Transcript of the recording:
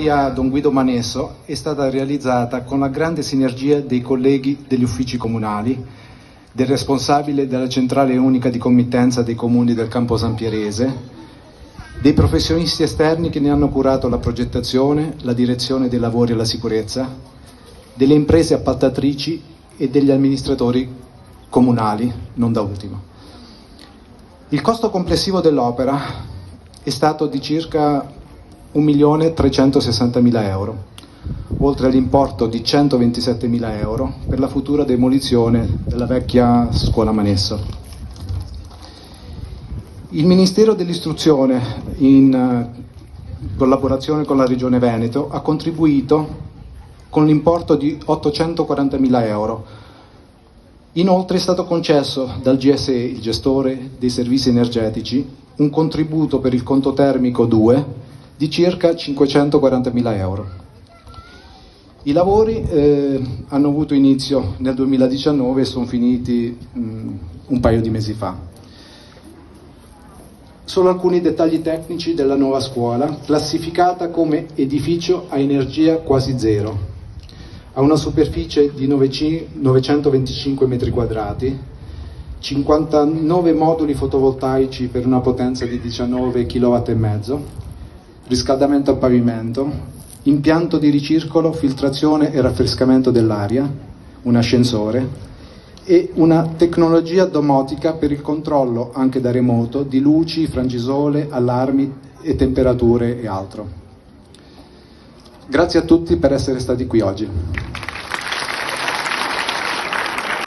Area Don Guido Manesso è stata realizzata con la grande sinergia dei colleghi degli uffici comunali, del responsabile della centrale unica di committenza dei comuni del Campo San Pierese, dei professionisti esterni che ne hanno curato la progettazione, la direzione dei lavori e la sicurezza, delle imprese appaltatrici e degli amministratori comunali, non da ultimo. Il costo complessivo dell'opera è stato di circa 1.360.000 euro, oltre all'importo di 127.000 euro per la futura demolizione della vecchia scuola Manesso. Il Ministero dell'Istruzione, in collaborazione con la Regione Veneto, ha contribuito con l'importo di 840.000 euro. Inoltre è stato concesso dal GSE, il gestore dei servizi energetici, un contributo per il conto termico 2 di circa 540.000 euro. I lavori hanno avuto inizio nel 2019 e sono finiti un paio di mesi fa. Solo alcuni dettagli tecnici della nuova scuola, classificata come edificio a energia quasi zero. Ha una superficie di 925 metri quadrati, 59 moduli fotovoltaici per una potenza di 19 kW e mezzo, riscaldamento a pavimento, impianto di ricircolo, filtrazione e raffrescamento dell'aria, un ascensore e una tecnologia domotica per il controllo anche da remoto di luci, frangisole, allarmi e temperature e altro. Grazie a tutti per essere stati qui oggi.